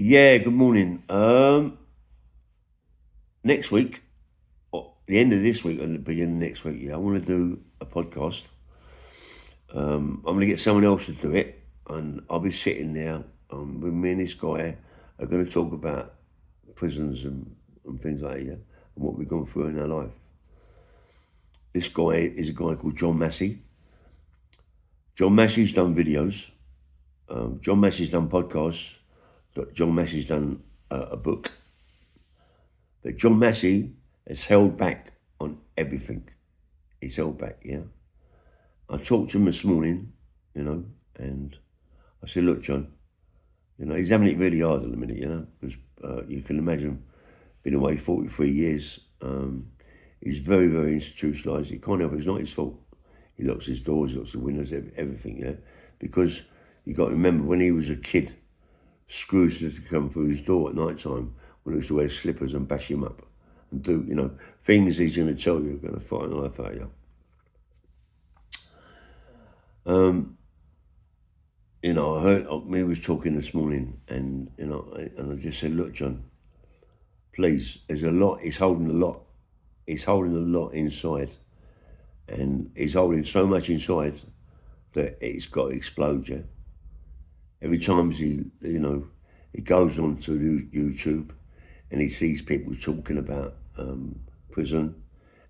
Yeah, good morning. Next week, or the end of this week and the beginning of next week, yeah, I want to do a podcast. I'm going to get someone else to do it, and I'll be sitting there with me and this guy are going to talk about prisons and things like that, yeah, and what we've gone through in our life. This guy is a guy called John Massey. John Massey's done videos. John Massey's done podcasts. John Massey's done a book. But John Massey has held back on everything. He's held back, yeah. I talked to him this morning, and I said, look, John, he's having it really hard at the minute, because you can imagine, been away 43 years. He's very, very institutionalised. He can't help it. It's not his fault. He locks his doors, locks the windows, everything, yeah. Because you got to remember, when he was a kid, Scrooge used to come through his door at night time when he used to wear slippers and bash him up and do, things he's going to tell you are going to frighten the life out of you. I heard me was talking this morning, and I just said, look, John, please, there's a lot. He's holding a lot. He's holding a lot inside, and he's holding so much inside that it's got to explode. Yeah. Every time he goes onto YouTube, and he sees people talking about prison,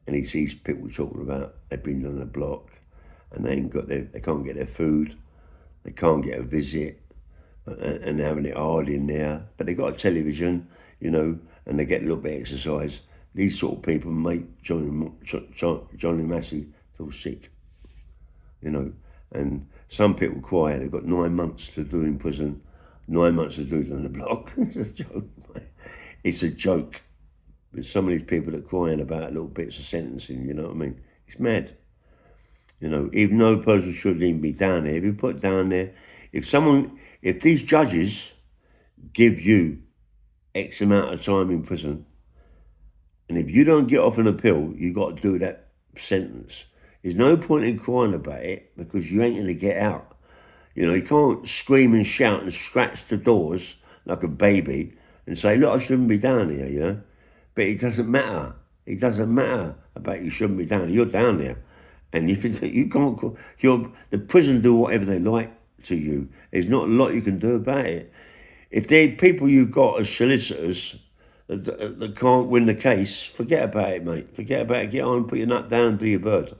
and he sees people talking about they've been on the block, and they can't get their food, they can't get a visit, and they're having it hard in there. But they got a television, and they get a little bit of exercise. These sort of people make Johnny Massey feel sick, And some people cry. They've got 9 months to do in prison, 9 months to do it on the block. It's a joke, mate. It's a joke. But some of these people are crying about little bits of sentencing, you know what I mean? It's mad. Even though a person shouldn't even be down there, if you put down there, if these judges give you X amount of time in prison, and if you don't get off an appeal, you got to do that sentence. There's no point in crying about it because you ain't going to get out. You can't scream and shout and scratch the doors like a baby and say, look, I shouldn't be down here, But it doesn't matter. It doesn't matter about you shouldn't be down there. You're down there. And if you can't, the prison do whatever they like to you. There's not a lot you can do about it. If they're people you've got as solicitors that can't win the case, forget about it, mate. Forget about it. Get on, put your nut down, and do your bird.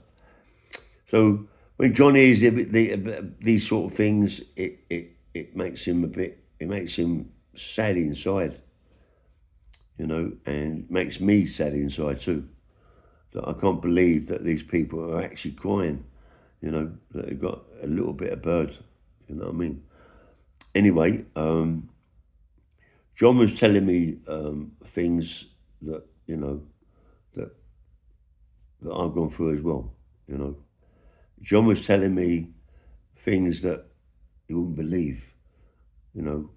So when John hears these sort of things, it makes him sad inside, and makes me sad inside too. That I can't believe that these people are actually crying, that they've got a little bit of bird, you know what I mean? Anyway, John was telling me things that, that I've gone through as well, John was telling me things that you wouldn't believe,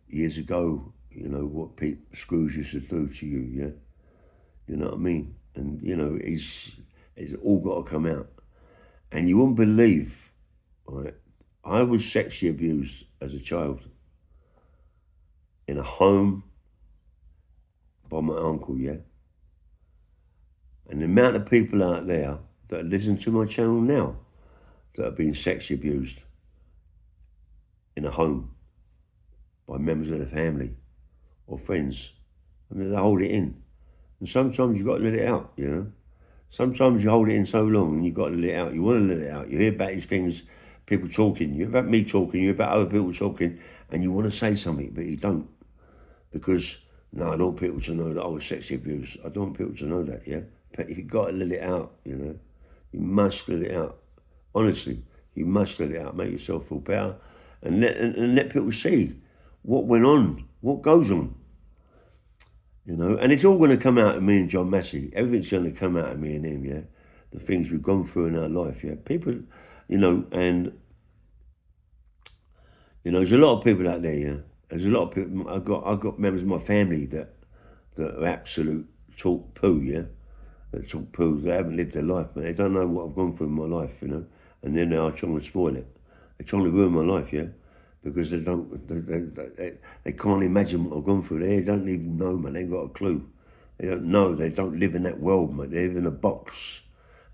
years ago, what Scrooge used to do to you, yeah? You know what I mean? And, it's all got to come out. And you wouldn't believe, right? I was sexually abused as a child in a home by my uncle, yeah? And the amount of people out there that listen to my channel now that have been sexually abused in a home by members of the family or friends, they hold it in. And sometimes you've got to let it out, Sometimes you hold it in so long and you've got to let it out. You want to let it out. You hear about these things, people talking. You hear about me talking. You hear about other people talking. And you want to say something, but you don't. Because, no, I don't want people to know that I was sexually abused. I don't want people to know that, yeah? But you've got to let it out, You must let it out. Honestly, you must let it out. Make yourself feel better. And let people see what went on, what goes on. And it's all going to come out of me and John Massey. Everything's going to come out of me and him, yeah? The things we've gone through in our life, yeah? People, and, there's a lot of people out there, yeah? There's a lot of people. I've got members of my family that are absolute talk poo, yeah? That talk poo. They haven't lived their life, man. They don't know what I've gone through in my life, And then they are trying to spoil it. They're trying to ruin my life, yeah? because they can't imagine what I've gone through. They don't even know, man. They ain't got a clue. They don't know. They don't live in that world, mate. They live in a box,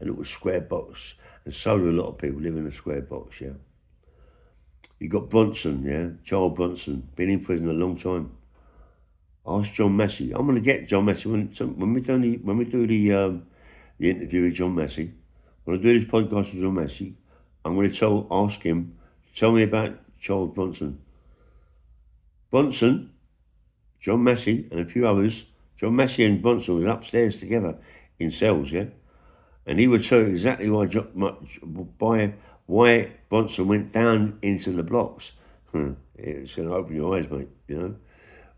a little square box. And so do a lot of people live in a square box, yeah. You got Bronson, yeah, Charles Bronson, been in prison a long time. Ask John Massey. I'm going to get John Massey when we do the interview with John Massey. When I do this podcast with John Massey, I'm going to ask him, tell me about Charles Bronson. Bronson, John Massey, and a few others. John Massey and Bronson was upstairs together in cells, yeah, and he would tell you exactly why Bronson went down into the blocks. It's going to open your eyes, mate. You know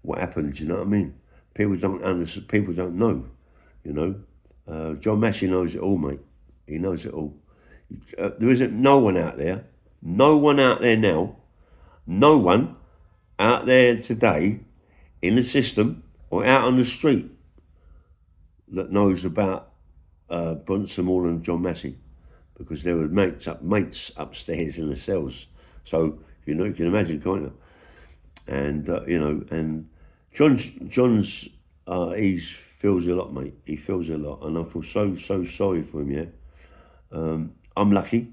what happened. Do you know what I mean? People don't understand. People don't know. You know, John Massey knows it all, mate. He knows it all. There isn't no one out there now, no one out there today in the system or out on the street that knows about Bronson more than John Massey, because there were mates upstairs in the cells. So you can imagine, can't you? And and John's he feels a lot, mate. He feels a lot, and I feel so sorry for him. Yeah, I'm lucky.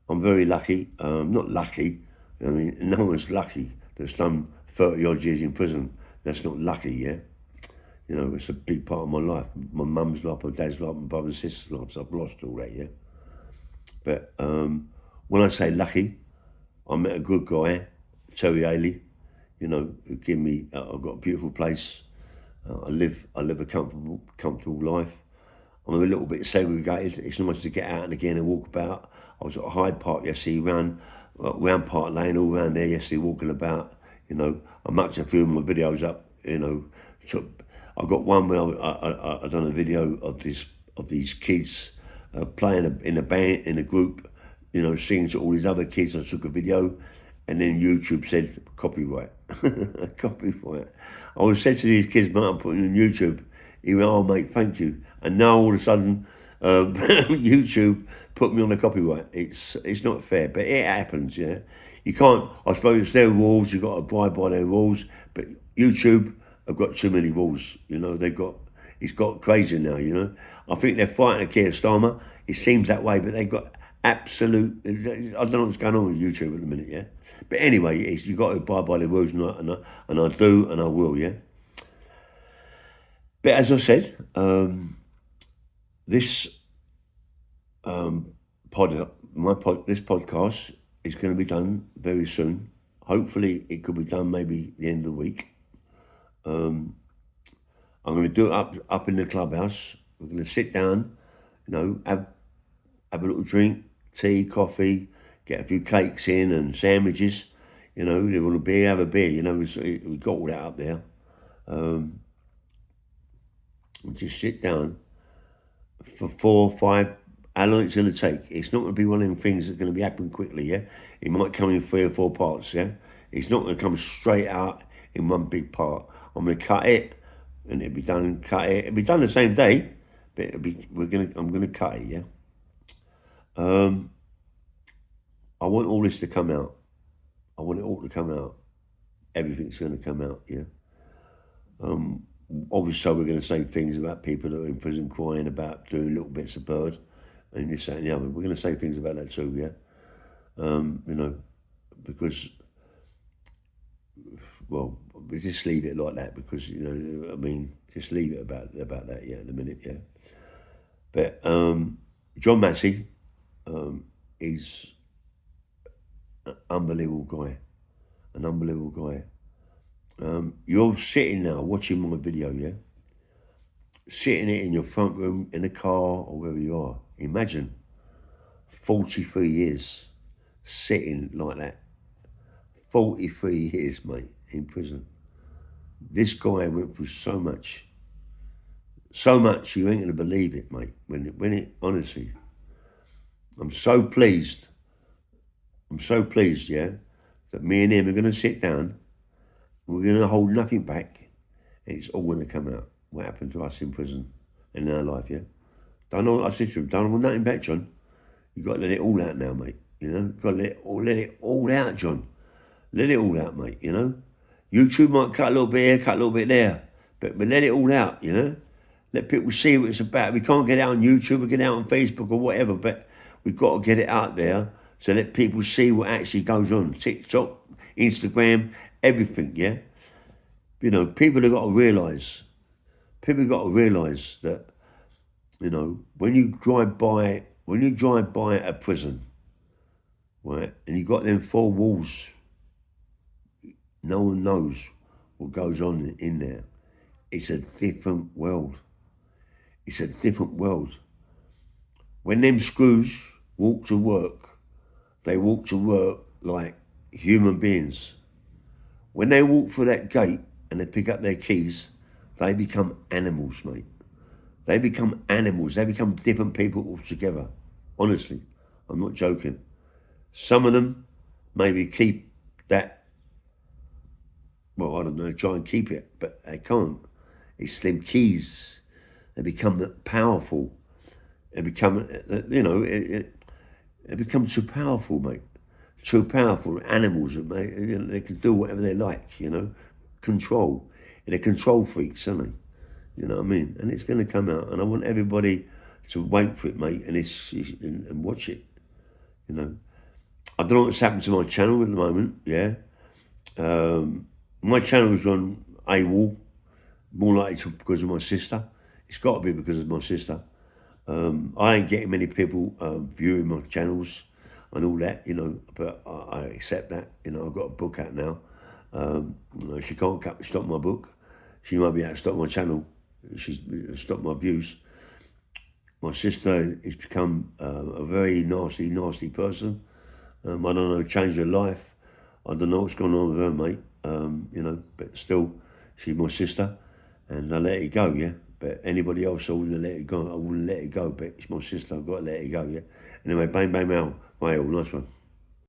I'm very lucky. Not lucky. I mean, no one's lucky that's done 30 odd years in prison. That's not lucky, yeah. You know, it's a big part of my life. My mum's life, my dad's life, my brother's sister's lives. I've lost all that, yeah. But when I say lucky, I met a good guy, Terry Haley. You know, who gave me. I've got a beautiful place. I live a comfortable life. I'm a little bit segregated. It's nice to get out and again and walk about. I was at Hyde Park yesterday, round Park Lane, all round there yesterday, walking about. You know, I mucked a few of my videos up. You know, I got one where I done a video of these kids playing in a band, in a group. You know, singing to all these other kids. I took a video, and then YouTube said copyright. Copyright. I was said to these kids, mate, I'm putting it on YouTube. He went, oh mate, thank you. And now all of a sudden, YouTube put me on the copyright. It's not fair, but it happens, yeah. You can't, I suppose it's their rules, you've got to abide by their rules, but YouTube have got too many rules, you know, it's got crazy now, you know. I think they're fighting Keir Starmer. It seems that way, but they've got absolute, I don't know what's going on with YouTube at the minute, yeah. But anyway, you've got to abide by the rules, and I do, and I will, yeah. But as I said, this podcast is going to be done very soon. Hopefully, it could be done maybe the end of the week. I'm going to do it up in the clubhouse. We're going to sit down, you know, have a little drink, tea, coffee, get a few cakes in and sandwiches. You know, they want a beer, have a beer. You know, we've got all that up there. And just sit down for 4 or 5. How long it's going to take? It's not going to be one of them things that's going to be happening quickly, yeah? It might come in 3 or 4 parts, yeah? It's not going to come straight out in one big part. I'm going to cut it, and it'll be done, cut it. It'll be done the same day, but I'm going to cut it, yeah? I want all this to come out. I want it all to come out. Everything's going to come out, yeah? Obviously, we're going to say things about people that are in prison crying about doing little bits of bird and this, that, and the other. We're going to say things about that too, yeah? You know, because, well, we just leave it like that because, you know, I mean, just leave it about that, yeah, in a minute, yeah? But John Massey is an unbelievable guy, You're sitting now watching my video, yeah? Sitting it in your front room, in a car, or wherever you are. Imagine 43 years sitting like that. 43 years, mate, in prison. This guy went through so much you ain't gonna believe it, mate. When it honestly, I'm so pleased, yeah, that me and him are gonna sit down. We're going to hold nothing back. It's all going to come out. What happened to us in prison and in our life, yeah? Don't know what I said to him. Don't hold nothing back, John. You've got to let it all out now, mate. You know, you've got to let it all out, John. Let it all out, mate, you know. YouTube might cut a little bit here, cut a little bit there, but let it all out, you know. Let people see what it's about. We can't get it out on YouTube or get it out on Facebook or whatever, but we've got to get it out there so let people see what actually goes on. TikTok, Instagram, everything, yeah? You know, people have got to realise that, you know, when you drive by a prison, right, and you've got them four walls, no one knows what goes on in there. It's a different world. It's a different world. When them screws walk to work, they walk to work like human beings. When they walk through that gate and they pick up their keys, they become animals, mate. They become animals. They become different people altogether. Honestly, I'm not joking. Some of them maybe keep that, well, I don't know, try and keep it, but they can't. It's them keys. They become powerful. They become, you know, they become too powerful, mate. Too powerful animals. Mate. You know, they can do whatever they like, you know. Control. And they're control freaks, aren't they? You know what I mean? And it's going to come out. And I want everybody to wait for it, mate, and watch it. You know. I don't know what's happened to my channel at the moment, yeah. My channel is on AWOL, more likely because of my sister. It's got to be because of my sister. I ain't getting many people viewing my channels and all that, you know, but I accept that. You know, I've got a book out now. You know, she can't stop my book. She might be able to stop my channel. She's stopped my views. My sister has become a very nasty, nasty person. I don't know, changed her life. I don't know what's going on with her, mate. You know, but still, she's my sister, and I let it go, yeah. But anybody else, I wouldn't let it go. I wouldn't let it go, but it's my sister. I've got to let it go, yeah. Anyway, bang, bang, mail. Nice one.